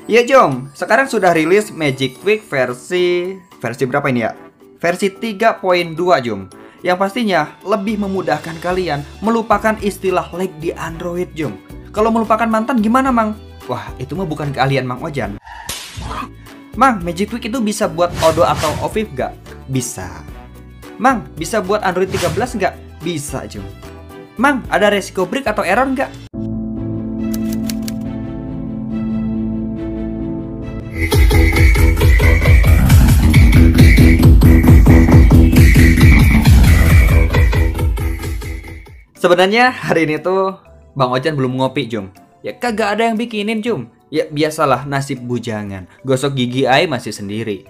Ya Jom, sekarang sudah rilis Magic Tweak versi berapa ini ya? Versi 3.2 Jom. Yang pastinya lebih memudahkan kalian melupakan istilah lag di Android Jom. Kalau melupakan mantan gimana Mang? Wah, itu mah bukan keahlian Mang Ojan. Mang, Magic Tweak itu bisa buat Odoo atau Office gak? Bisa. Mang, bisa buat Android 13 nggak? Bisa Jom. Mang, ada resiko break atau error nggak? Sebenarnya hari ini tuh Bang Ojan belum ngopi Jom. Ya kagak ada yang bikinin Jom. Ya biasalah nasib bujangan. Gosok gigi ai masih sendiri.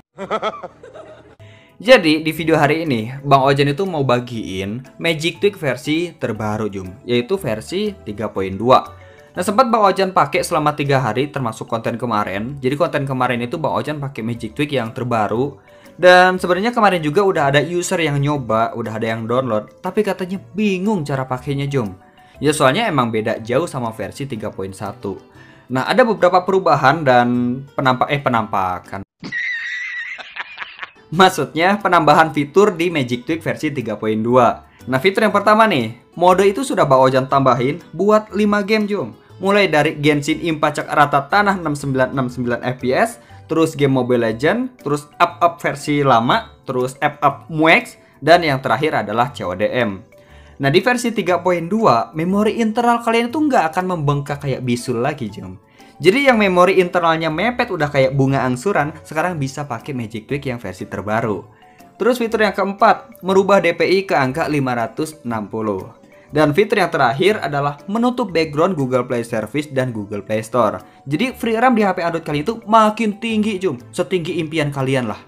Jadi di video hari ini Bang Ojan itu mau bagiin Magic Tweak versi terbaru Jom, yaitu versi 3.2. Nah sempat Bang Ojan pakai selama 3 hari termasuk konten kemarin. Jadi konten kemarin itu Bang Ojan pakai Magic Tweak yang terbaru. Dan sebenarnya kemarin juga udah ada user yang nyoba, udah ada yang download, tapi katanya bingung cara pakainya Jom. Ya soalnya emang beda jauh sama versi 3.1. Nah ada beberapa perubahan dan penampakan. Maksudnya penambahan fitur di Magic Tweak versi 3.2. Nah fitur yang pertama nih, mode itu sudah Bang Ojan tambahin buat 5 game Jom. Mulai dari Genshin Impact Rata Tanah 6969 FPS, terus game Mobile Legends, terus up versi lama, terus up MUEX, dan yang terakhir adalah CODM. Nah di versi 3.2, memori internal kalian itu nggak akan membengkak kayak bisul lagi Jom. Jadi yang memori internalnya mepet udah kayak bunga angsuran, sekarang bisa pakai Magic Tweak yang versi terbaru. Terus fitur yang keempat, merubah DPI ke angka 560. Dan fitur yang terakhir adalah menutup background Google Play Service dan Google Play Store. Jadi free RAM di HP Android kalian itu makin tinggi Jom, setinggi impian kalian lah.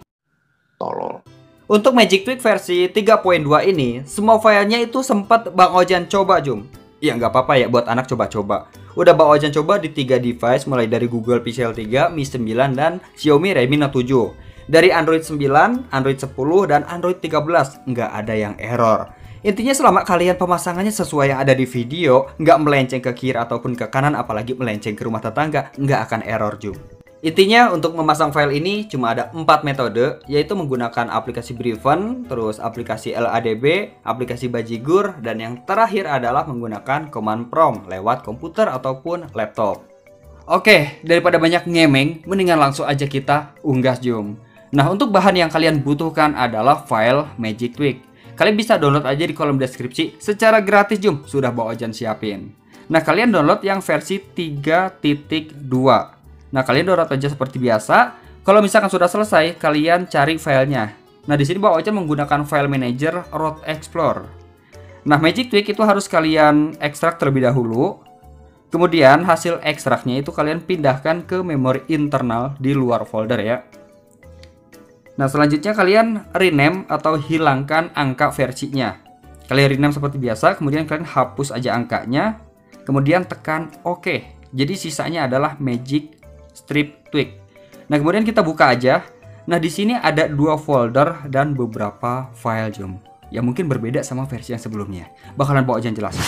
Tolol. Untuk Magic Tweak versi 3.2 ini, semua filenya itu sempat Bang Ojan coba Jom. Ya nggak apa-apa ya buat anak coba-coba. Udah Bang Ojan coba di 3 device mulai dari Google Pixel 3, Mi 9, dan Xiaomi Redmi Note 7. Dari Android 9, Android 10, dan Android 13 nggak ada yang error. Intinya selama kalian pemasangannya sesuai yang ada di video, nggak melenceng ke kiri ataupun ke kanan, apalagi melenceng ke rumah tetangga, nggak akan error Jom. Intinya untuk memasang file ini cuma ada 4 metode, yaitu menggunakan aplikasi Briven, terus aplikasi LADB, aplikasi Bajigur, dan yang terakhir adalah menggunakan command prompt lewat komputer ataupun laptop. Oke, daripada banyak ngemeng, mendingan langsung aja kita unggas Jom. Nah untuk bahan yang kalian butuhkan adalah file Magic Tweak. Kalian bisa download aja di kolom deskripsi secara gratis Jom, sudah Bang Ojan siapin. Nah kalian download yang versi 3.2. Nah kalian download aja seperti biasa. Kalau misalkan sudah selesai, kalian cari filenya. Nah di sini Bang Ojan menggunakan file manager Root Explorer. Nah Magic Tweak itu harus kalian ekstrak terlebih dahulu. Kemudian hasil ekstraknya itu kalian pindahkan ke memori internal di luar folder ya. Nah selanjutnya kalian rename atau hilangkan angka versinya. Kalian rename seperti biasa, kemudian kalian hapus aja angkanya, kemudian tekan OK. Jadi sisanya adalah Magic Strip Tweak. Nah kemudian kita buka aja. Nah di sini ada 2 folder dan beberapa file Jom. Ya mungkin berbeda sama versi yang sebelumnya. Bakalan Bang Ojan jelasin.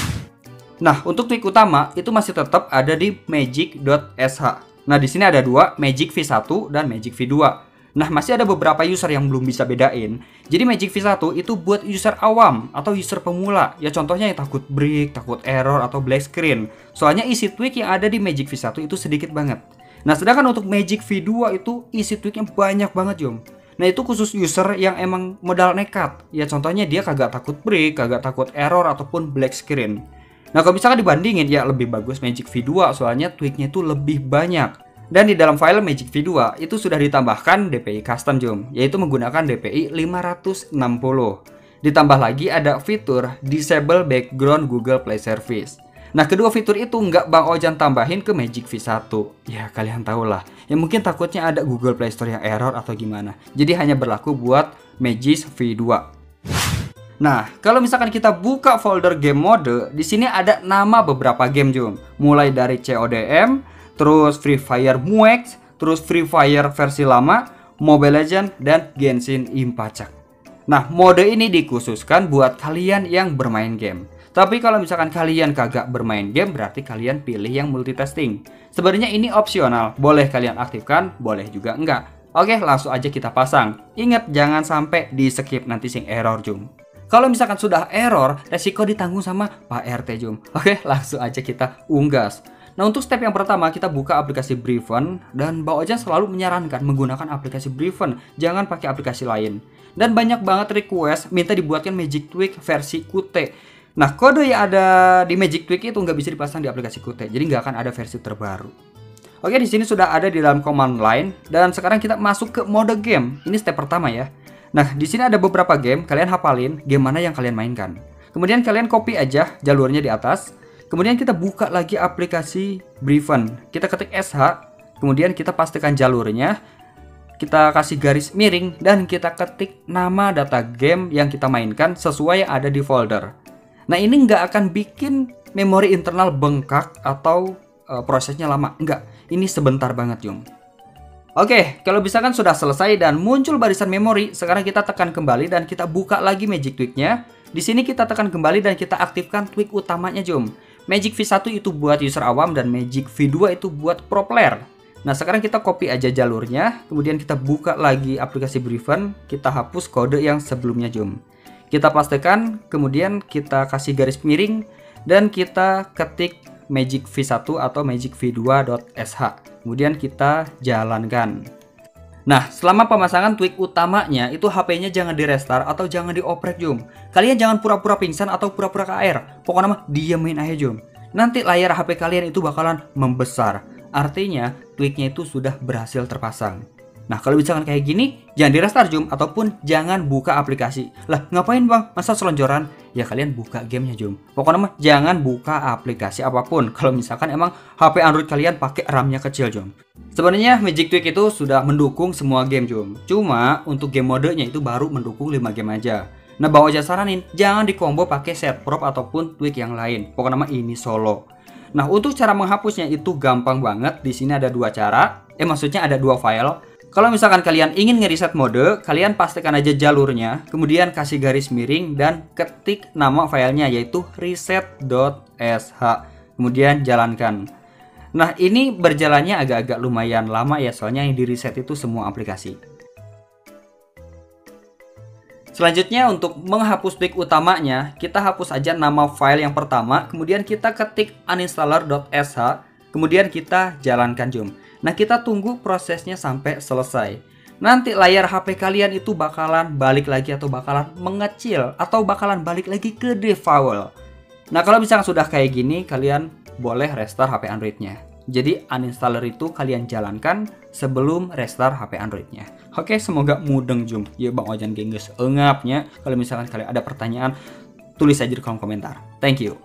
Nah untuk tweak utama itu masih tetap ada di magic.sh. Nah di sini ada 2, Magic V1 dan Magic V2. Nah masih ada beberapa user yang belum bisa bedain. Jadi Magic V1 itu buat user awam atau user pemula. Ya contohnya yang takut break, takut error, atau black screen. Soalnya isi tweak yang ada di Magic V1 itu sedikit banget. Nah sedangkan untuk Magic V2 itu isi tweaknya banyak banget Jom. Nah itu khusus user yang emang modal nekat. Ya contohnya dia kagak takut break, kagak takut error, ataupun black screen. Nah kalau misalkan dibandingin ya lebih bagus Magic V2 soalnya tweaknya itu lebih banyak. Dan di dalam file Magic V2 itu sudah ditambahkan DPI custom Jom, yaitu menggunakan DPI 560. Ditambah lagi ada fitur Disable Background Google Play Service. Nah kedua fitur itu nggak Bang Ojan tambahin ke Magic V1. Ya kalian tahu lah, ya mungkin takutnya ada Google Play Store yang error atau gimana. Jadi hanya berlaku buat Magic V2. Nah, kalau misalkan kita buka folder game mode, di sini ada nama beberapa game Jom. Mulai dari CODM, terus Free Fire MUEX, terus Free Fire versi lama, Mobile Legends, dan Genshin Impact. Nah, mode ini dikhususkan buat kalian yang bermain game. Tapi kalau misalkan kalian kagak bermain game, berarti kalian pilih yang multitasking. Sebenarnya ini opsional, boleh kalian aktifkan, boleh juga enggak. Oke, langsung aja kita pasang. Ingat, jangan sampai di skip, nanti sing error Jum. Kalau misalkan sudah error, resiko ditanggung sama Pak RT Jum. Oke, langsung aja kita unggas. Nah, untuk step yang pertama, kita buka aplikasi Briven, dan Bang Ojan selalu menyarankan menggunakan aplikasi Briven, jangan pakai aplikasi lain. Dan banyak banget request minta dibuatkan Magic Tweak versi Qt. Nah, kode yang ada di Magic Tweak itu nggak bisa dipasang di aplikasi Qt, jadi nggak akan ada versi terbaru. Oke, di sini sudah ada di dalam command line, dan sekarang kita masuk ke mode game. Ini step pertama ya. Nah, di sini ada beberapa game, kalian hafalin game mana yang kalian mainkan. Kemudian kalian copy aja jalurnya di atas. Kemudian kita buka lagi aplikasi Briven. Kita ketik SH, kemudian kita pastikan jalurnya. Kita kasih garis miring dan kita ketik nama data game yang kita mainkan sesuai yang ada di folder. Nah, ini nggak akan bikin memori internal bengkak atau prosesnya lama. Enggak, ini sebentar banget, Jung. Oke, kalau misalkan sudah selesai dan muncul barisan memori, sekarang kita tekan kembali dan kita buka lagi Magic Tweak-nya. Di sini kita tekan kembali dan kita aktifkan tweak utamanya, Jum. Magic V1 itu buat user awam dan Magic V2 itu buat pro player. Nah, sekarang kita copy aja jalurnya, kemudian kita buka lagi aplikasi Briven, kita hapus kode yang sebelumnya, Jum. Kita pastikan, kemudian kita kasih garis miring dan kita ketik Magic V1 atau Magic V2.sh. Kemudian kita jalankan. Nah, selama pemasangan tweak utamanya itu HP-nya jangan di restart atau jangan dioprek, Jum. Kalian jangan pura-pura pingsan atau pura-pura KR. Pokoknya mah diamin aja, Jum. Nanti layar HP kalian itu bakalan membesar. Artinya tweaknya itu sudah berhasil terpasang. Nah, kalau misalkan kayak gini, jangan di restart, Jum, ataupun jangan buka aplikasi. Lah, ngapain Bang? Masa selonjoran? Ya kalian buka gamenya, Jum. Pokoknya mah jangan buka aplikasi apapun. Kalau misalkan emang HP Android kalian pakai RAM-nya kecil, Jum. Sebenarnya Magic Tweak itu sudah mendukung semua game, Jum. Cuma untuk game modenya itu baru mendukung 5 game aja. Nah, Bang Ojan saranin jangan dikombo pakai set prop ataupun tweak yang lain. Pokoknya mah ini solo. Nah, untuk cara menghapusnya itu gampang banget. Di sini ada dua cara. Maksudnya ada dua file. Kalau misalkan kalian ingin ngereset mode, kalian pastikan aja jalurnya, kemudian kasih garis miring dan ketik nama filenya yaitu reset.sh. Kemudian jalankan. Nah, ini berjalannya agak-agak lumayan lama ya, soalnya yang di reset itu semua aplikasi. Selanjutnya untuk menghapus tweak utamanya, kita hapus aja nama file yang pertama, kemudian kita ketik uninstaller.sh, kemudian kita jalankan, Jum. Nah, kita tunggu prosesnya sampai selesai. Nanti layar HP kalian itu bakalan balik lagi atau bakalan mengecil atau bakalan balik lagi ke default. Nah, kalau misalnya sudah kayak gini, kalian boleh restart HP Androidnya. Jadi uninstaller itu kalian jalankan sebelum restart HP Androidnya. Oke, semoga mudeng, Jum. Ya Bang Ojan gengges engapnya. Kalau misalkan kalian ada pertanyaan, tulis aja di kolom komentar. Thank you.